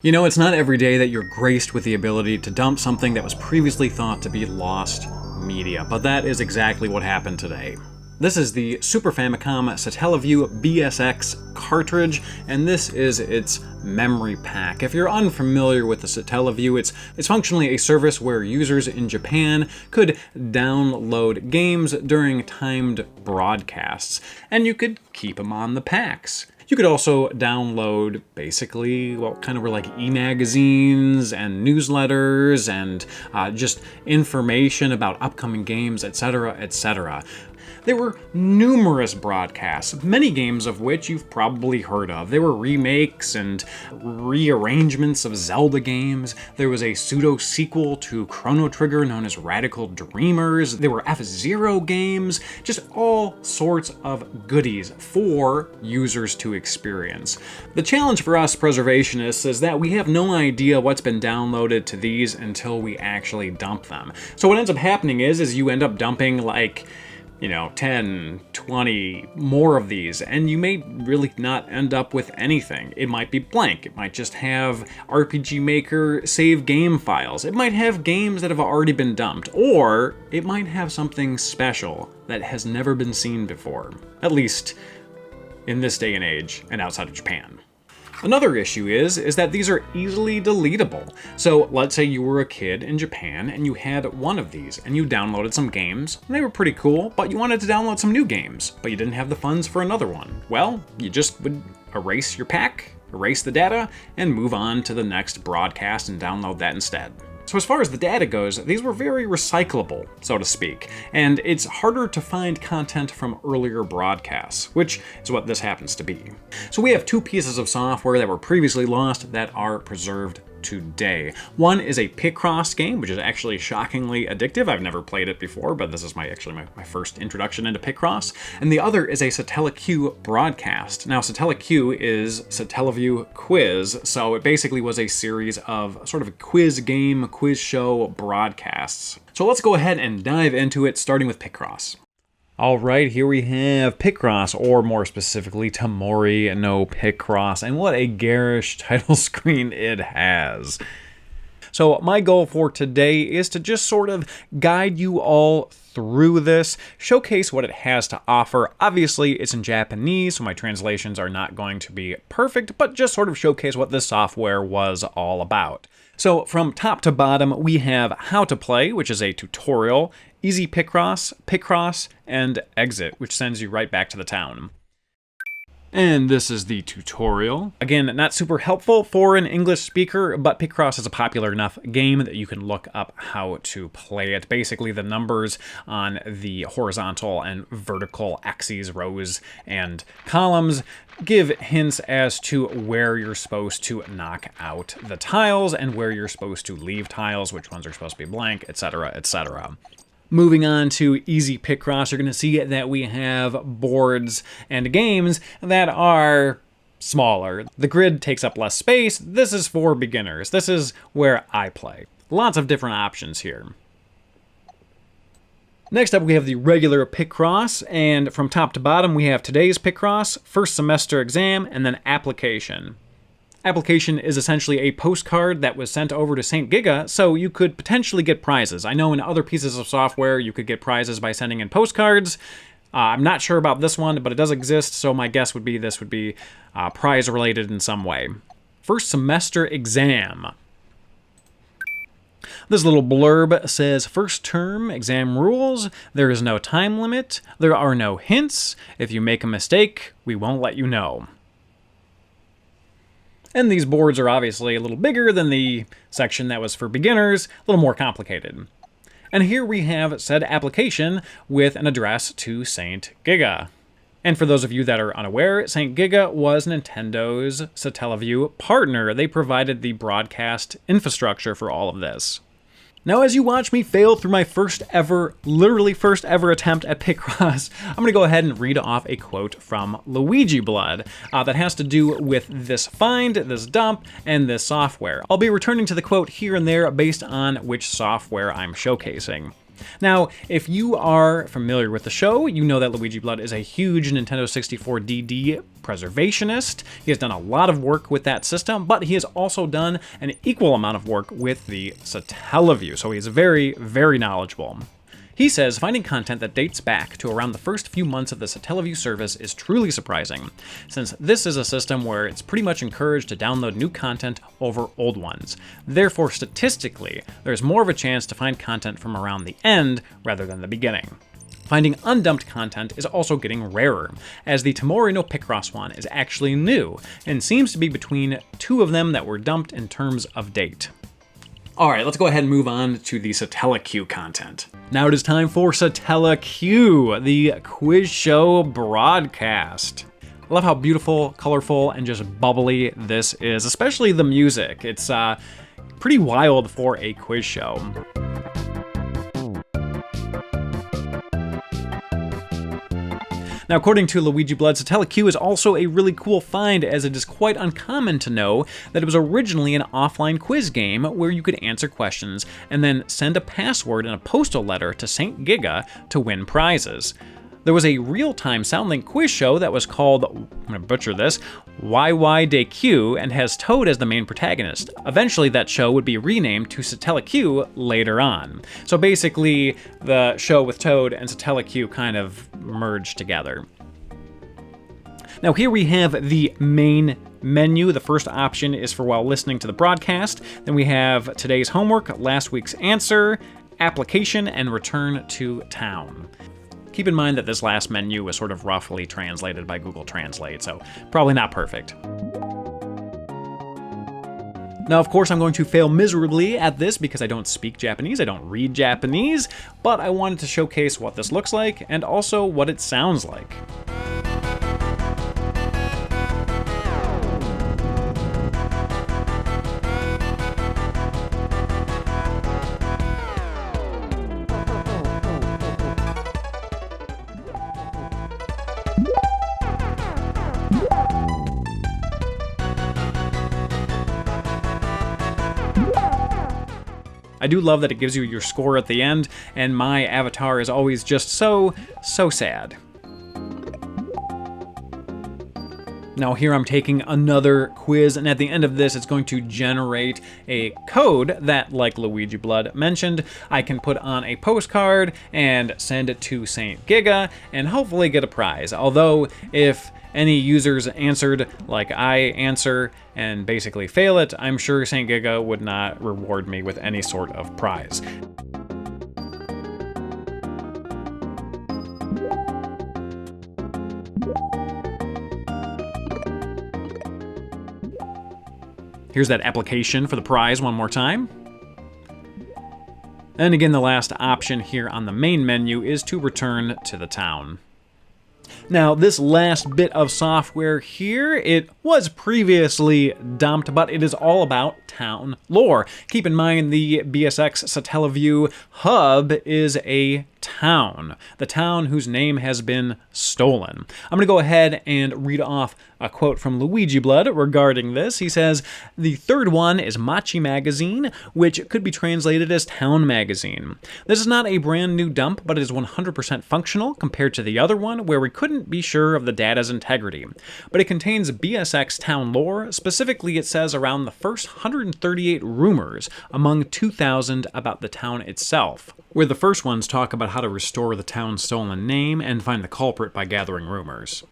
You know, it's not every day that you're graced with the ability to dump something that was previously thought to be lost media, but that is exactly what happened today. This is the Super Famicom Satellaview BSX cartridge, and this is its memory pack. If you're unfamiliar with the Satellaview, it's functionally a service where users in Japan could download games during timed broadcasts, and you could keep them on the packs. You could also download basically what kind of were like e-magazines and newsletters and just information about upcoming games, etc., etc. There were numerous broadcasts, many games of which you've probably heard of. There were remakes and rearrangements of Zelda games. There was a pseudo-sequel to Chrono Trigger known as Radical Dreamers. There were F-Zero games, just all sorts of goodies for users to experience. The challenge for us preservationists is that we have no idea what's been downloaded to these until we actually dump them. So what ends up happening is you end up dumping like 10, 20 more of these, and you may really not end up with anything. It might be blank. It might just have RPG Maker save game files. It might have games that have already been dumped, or it might have something special that has never been seen before, at least in this day and age and outside of Japan. Another issue is that these are easily deletable. So let's say you were a kid in Japan and you had one of these and you downloaded some games, and they were pretty cool, but you wanted to download some new games, but you didn't have the funds for another one. Well, you just would erase your pack, erase the data, and move on to the next broadcast and download that instead. So as far as the data goes, these were very recyclable, so to speak, and it's harder to find content from earlier broadcasts, which is what this happens to be. So we have two pieces of software that were previously lost that are preserved today. One is a Picross game, which is actually shockingly addictive. I've never played it before, but this is my first introduction into Picross. And the other is a satella-q broadcast. Now, satella-q is Satellaview Quiz, so it basically was a series of sort of a quiz game, quiz show broadcasts. So let's go ahead and dive into it, starting with Picross. All right, here we have Picross, or more specifically, Tamori no Picross, and what a garish title screen it has. So my goal for today is to just sort of guide you all through this, showcase what it has to offer. Obviously, it's in Japanese, so my translations are not going to be perfect, but just sort of showcase what this software was all about. So from top to bottom, we have How to Play, which is a tutorial, Easy Picross, Picross, and Exit, which sends you right back to the town. And this is the tutorial. Again, not super helpful for an English speaker, but Picross is a popular enough game that you can look up how to play it. Basically, the numbers on the horizontal and vertical axes, rows, and columns give hints as to where you're supposed to knock out the tiles and where you're supposed to leave tiles, which ones are supposed to be blank, etc., etc. Moving on to Easy Picross, you're going to see that we have boards and games that are smaller. The grid takes up less space. This is for beginners. This is where I play. Lots of different options here. Next up, we have the regular Picross, and from top to bottom, we have today's Picross, first semester exam, and then application. Application is essentially a postcard that was sent over to St. Giga, so you could potentially get prizes. I know in other pieces of software you could get prizes by sending in postcards. I'm not sure about this one, but it does exist, so my guess would be this would be prize-related in some way. First semester exam. This little blurb says, first term exam rules, there is no time limit, there are no hints, if you make a mistake, we won't let you know. And these boards are obviously a little bigger than the section that was for beginners, a little more complicated. And here we have said application with an address to St. Giga. And for those of you that are unaware, St. Giga was Nintendo's Satellaview partner. They provided the broadcast infrastructure for all of this. Now, as you watch me fail through my literally first ever attempt at Picross, I'm going to go ahead and read off a quote from LuigiBlood that has to do with this find, this dump, and this software. I'll be returning to the quote here and there based on which software I'm showcasing. Now, if you are familiar with the show, you know that LuigiBlood is a huge Nintendo 64 DD preservationist. He has done a lot of work with that system, but he has also done an equal amount of work with the Satellaview, so he's very, very knowledgeable. He says finding content that dates back to around the first few months of the Satellaview service is truly surprising, since this is a system where it's pretty much encouraged to download new content over old ones. Therefore, statistically, there's more of a chance to find content from around the end rather than the beginning. Finding undumped content is also getting rarer, as the Tamori no Picross one is actually new, and seems to be between two of them that were dumped in terms of date. Alright, let's go ahead and move on to the satella-q content. Now it is time for satella-q, the quiz show broadcast. I love how beautiful, colorful, and just bubbly this is, especially the music. It's pretty wild for a quiz show. Now, according to LuigiBlood, satella-q is also a really cool find, as it is quite uncommon to know that it was originally an offline quiz game where you could answer questions and then send a password in a postal letter to St. Giga to win prizes. There was a real-time SoundLink quiz show that was called, I'm going to butcher this, YYDQ, and has Toad as the main protagonist. Eventually, that show would be renamed to Satella-q later on. So basically, the show with Toad and Satella-q kind of merged together. Now here we have the main menu. The first option is for while listening to the broadcast. Then we have today's homework, last week's answer, application, and return to town. Keep in mind that this last menu was sort of roughly translated by Google Translate, so probably not perfect. Now, of course, I'm going to fail miserably at this because I don't speak Japanese, I don't read Japanese, but I wanted to showcase what this looks like and also what it sounds like. I do love that it gives you your score at the end, and my avatar is always just so sad. Now here I'm taking another quiz, and at the end of this it's going to generate a code that, like LuigiBlood mentioned, I can put on a postcard and send it to St. Giga and hopefully get a prize. Although if any users answered like I answer and basically fail it, I'm sure St. Giga would not reward me with any sort of prize. Here's that application for the prize one more time. And again, the last option here on the main menu is to return to the town. Now, this last bit of software here, it was previously dumped, but it is all about town lore. Keep in mind the BSX Satellaview hub is a town, the town whose name has been stolen. I'm going to go ahead and read off a quote from LuigiBlood regarding this. He says, "The third one is Machi Magazine, which could be translated as Town Magazine. This is not a brand new dump, but it is 100% functional compared to the other one where we couldn't be sure of the data's integrity. But it contains BSX town lore. Specifically, it says around the first 138 rumors among 2,000 about the town itself, where the first ones talk about how to restore the town's stolen name and find the culprit by gathering rumors.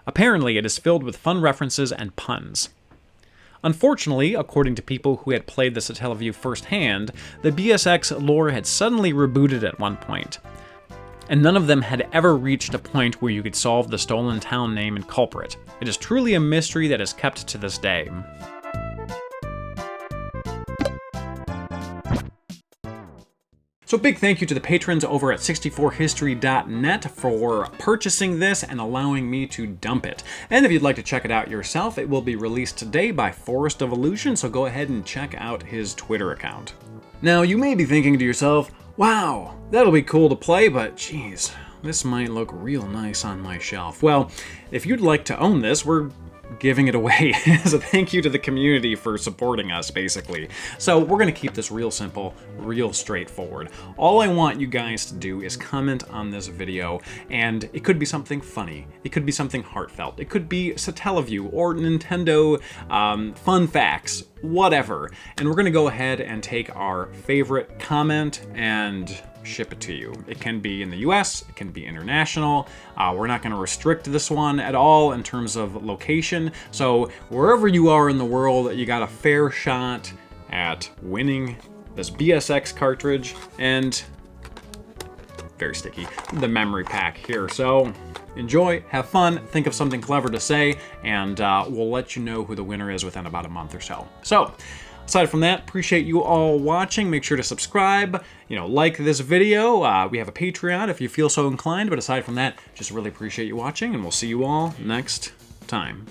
Apparently, it is filled with fun references and puns. Unfortunately, according to people who had played the Satellaview firsthand, the BSX lore had suddenly rebooted at one point, and none of them had ever reached a point where you could solve the stolen town name and culprit. It is truly a mystery that is kept to this day." So big thank you to the patrons over at 64history.net for purchasing this and allowing me to dump it. And if you'd like to check it out yourself, it will be released today by Forest of Illusion, so go ahead and check out his Twitter account. Now, you may be thinking to yourself, wow, that'll be cool to play, but geez, this might look real nice on my shelf. Well, if you'd like to own this, we're giving it away as a thank you to the community for supporting us, basically. So we're going to keep this real simple, real straightforward. All I want you guys to do is comment on this video, and it could be something funny, it could be something heartfelt, it could be Satellaview or Nintendo fun facts, whatever. And we're going to go ahead and take our favorite comment and ship it to you. It can be in the US, it can be international. We're not going to restrict this one at all in terms of location. So wherever you are in the world, you got a fair shot at winning this BSX cartridge and, very sticky, the memory pack here. So enjoy, have fun, think of something clever to say, and we'll let you know who the winner is within about a month or so. So, aside from that, appreciate you all watching. Make sure to subscribe, like this video. We have a Patreon if you feel so inclined, but aside from that, just really appreciate you watching, and we'll see you all next time.